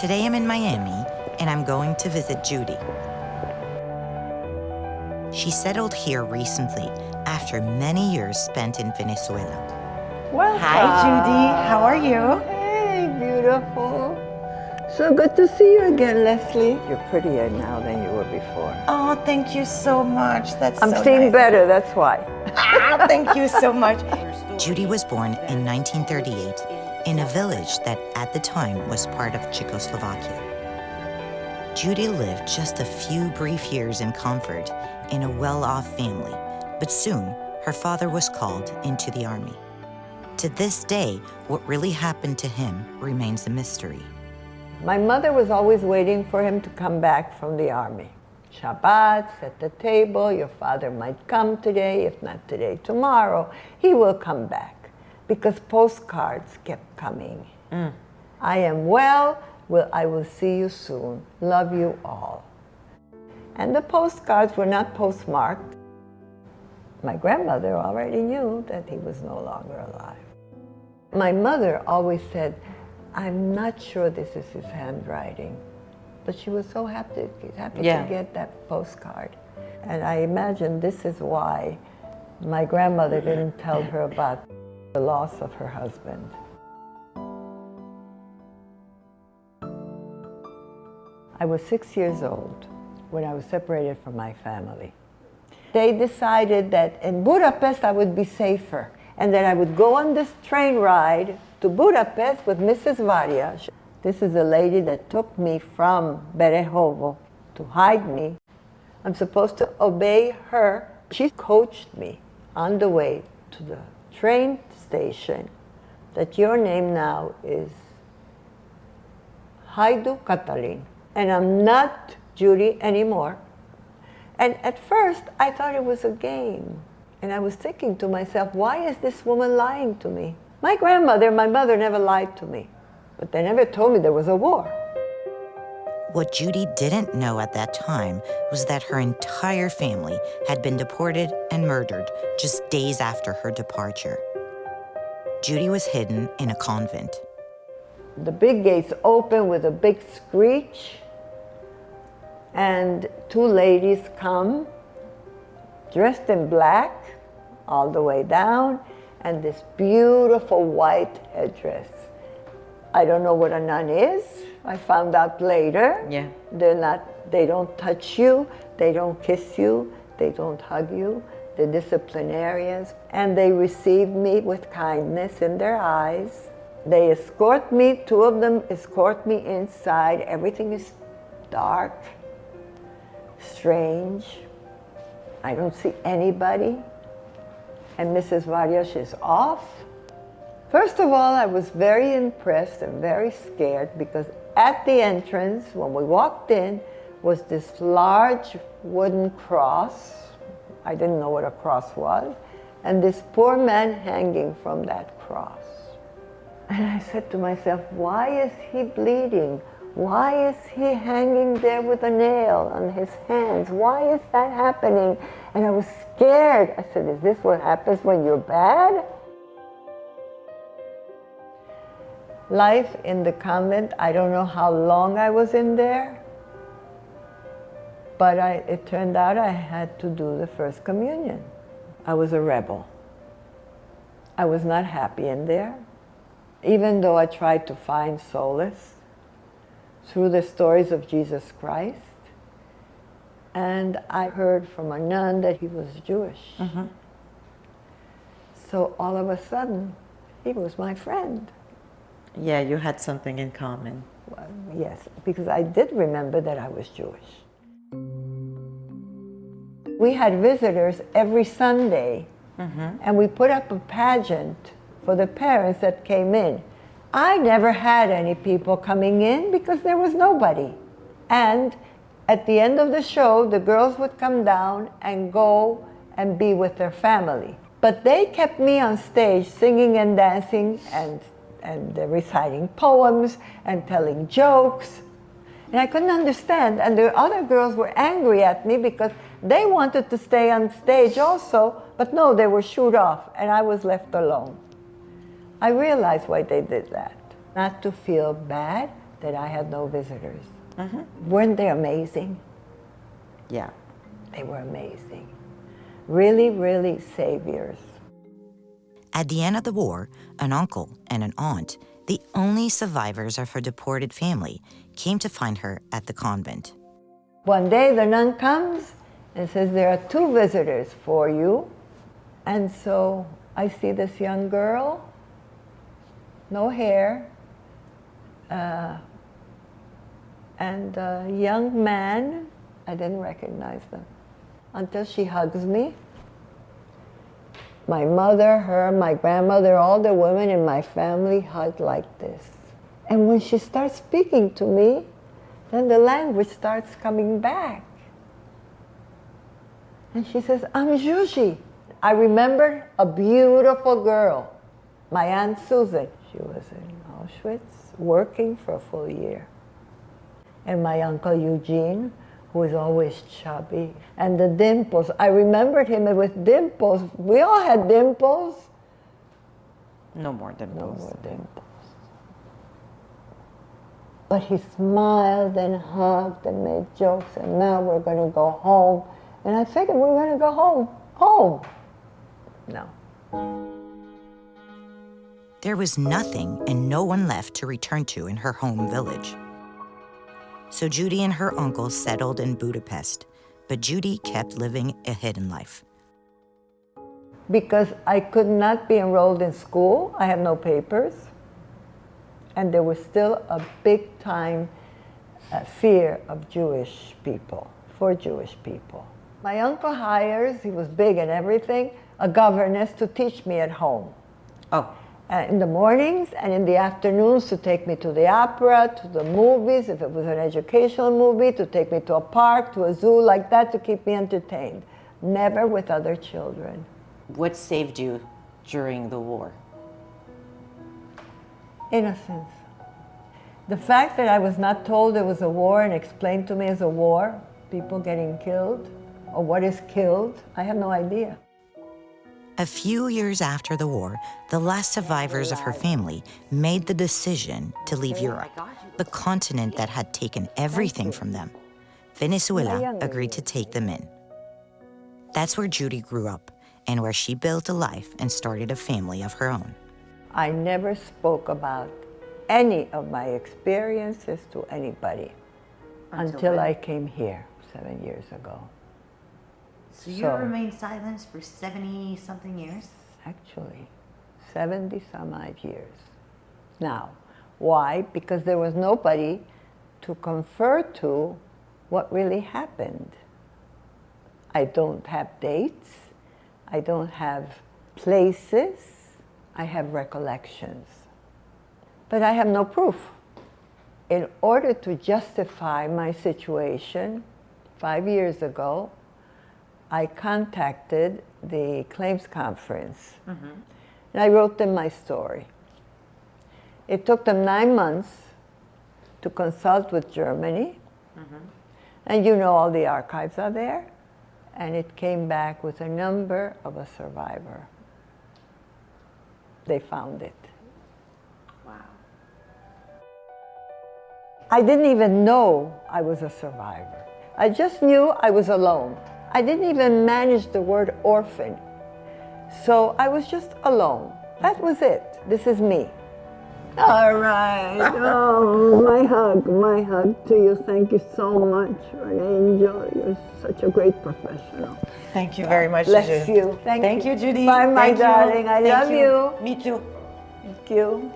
Today I'm in Miami, and I'm going to visit Judy. She settled here recently after many years spent in Venezuela. Welcome. Hi, Judy. How are you? Hey, beautiful. So good to see you again, Leslie. You're prettier now than you were before. Oh, thank you so much. That's I'm so seeing nice. better, that's why. Thank you so much. Judy was born in 1938 in a village that at the time was part of Czechoslovakia. Judy lived just a few brief years in comfort in a well-off family, but soon her father was called into the army. To this day, what really happened to him remains a mystery. My mother was always waiting for him to come back from the army. Shabbat, at the table, your father might come today, if not today, tomorrow, he will come back. Because postcards kept coming. I am well, I will see you soon. Love you all. And the postcards were not postmarked. My grandmother already knew that he was no longer alive. My mother always said, I'm not sure this is his handwriting. But she was so happy to get that postcard. And I imagine this is why my grandmother didn't tell her about the loss of her husband. I was 6 years old when I was separated from my family. They decided that in Budapest I would be safer and that I would go on this train ride to Budapest with Mrs. Varia. This is the lady that took me from Berehove to hide me. I'm supposed to obey her. She coached me on the way to the train station that your name now is Haidu Katalin. And I'm not Judy anymore. And at first, I thought it was a game. And I was thinking to myself, why is this woman lying to me? My grandmother, my mother never lied to me, but they never told me there was a war. What Judy didn't know at that time was that her entire family had been deported and murdered just days after her departure. Judy was hidden in a convent. The big gates open with a big screech, and two ladies come, dressed in black all the way down, and this beautiful white headdress. I don't know what a nun is. I found out later. Yeah. They don't touch you, they don't kiss you, they don't hug you. They're disciplinarians, and they receive me with kindness in their eyes. They escort me, two of them escort me inside. Everything is dark, strange. I don't see anybody. And Mrs. Variash is off. First of all, I was very impressed and very scared because at the entrance, when we walked in, was this large wooden cross. I didn't know what a cross was. And this poor man hanging from that cross. And I said to myself, why is he bleeding? Why is he hanging there with a nail on his hands? Why is that happening? And I was scared. I said, is this what happens when you're bad? Life in the convent, I don't know how long I was in there, but it turned out I had to do the first communion. I was a rebel. I was not happy in there, even though I tried to find solace through the stories of Jesus Christ. And I heard from a nun that he was Jewish. Mm-hmm. So all of a sudden, he was my friend. Yeah, you had something in common. Well, yes, because I did remember that I was Jewish. We had visitors every Sunday, and we put up a pageant for the parents that came in. I never had any people coming in because there was nobody. And at the end of the show, the girls would come down and go and be with their family. But they kept me on stage singing and dancing and reciting poems and telling jokes. And I couldn't understand. And the other girls were angry at me because they wanted to stay on stage also, but no, they were shooed off and I was left alone. I realized why they did that. Not to feel bad, that I had no visitors. Weren't they amazing? Yeah. They were amazing. Really, really saviors. At the end of the war, an uncle and an aunt, the only survivors of her deported family, came to find her at the convent. One day the nun comes and says, there are 2 visitors for you. And so I see this young girl, no hair, and a young man. I didn't recognize them until she hugs me. My mother, her, my grandmother, all the women in my family hugged like this. And when she starts speaking to me, then the language starts coming back. And she says, I'm Judy. I remember a beautiful girl, my Aunt Susan. She was in Auschwitz working for a full year. And my Uncle Eugene, who was always chubby. And the dimples, I remembered him with dimples. We all had dimples. No more dimples. No more dimples. But he smiled and hugged and made jokes, and now we're going to go home. And I figured we're going to go home. Home. No. There was nothing and no one left to return to in her home village. So Judy and her uncle settled in Budapest, but Judy kept living a hidden life. Because I could not be enrolled in school, I had no papers, and there was still a big time fear of Jewish people, for Jewish people. My uncle hires, he was big and everything, a governess to teach me at home. Oh. In the mornings and in the afternoons to take me to the opera, to the movies, if it was an educational movie, to take me to a park, to a zoo, like that, to keep me entertained. Never with other children. What saved you during the war? Innocence. The fact that I was not told there was a war and explained to me as a war, people getting killed, or what is killed, I have no idea. A few years after the war, the last survivors of her family made the decision to leave Europe, the continent that had taken everything from them. Venezuela agreed to take them in. That's where Judy grew up and where she built a life and started a family of her own. I never spoke about any of my experiences to anybody until I came here 7 years ago. So you remained silent for 70-something years? Actually, 70-some-odd years. Now, why? Because there was nobody to confer to what really happened. I don't have dates. I don't have places. I have recollections. But I have no proof. In order to justify my situation, 5 years ago, I contacted the claims conference, and I wrote them my story. It took them 9 months to consult with Germany, and you know all the archives are there, and it came back with a number of a survivor. They found it. Wow. I didn't even know I was a survivor. I just knew I was alone. I didn't even manage the word orphan. So I was just alone. That was it. This is me. All right. Oh, my hug to you. Thank you so much. You're an angel. You're such a great professional. Thank you very much, Bless Judy. you. Thank you, Judy. Bye, my Thank you. darling. I Thank love you. Me too. Thank you.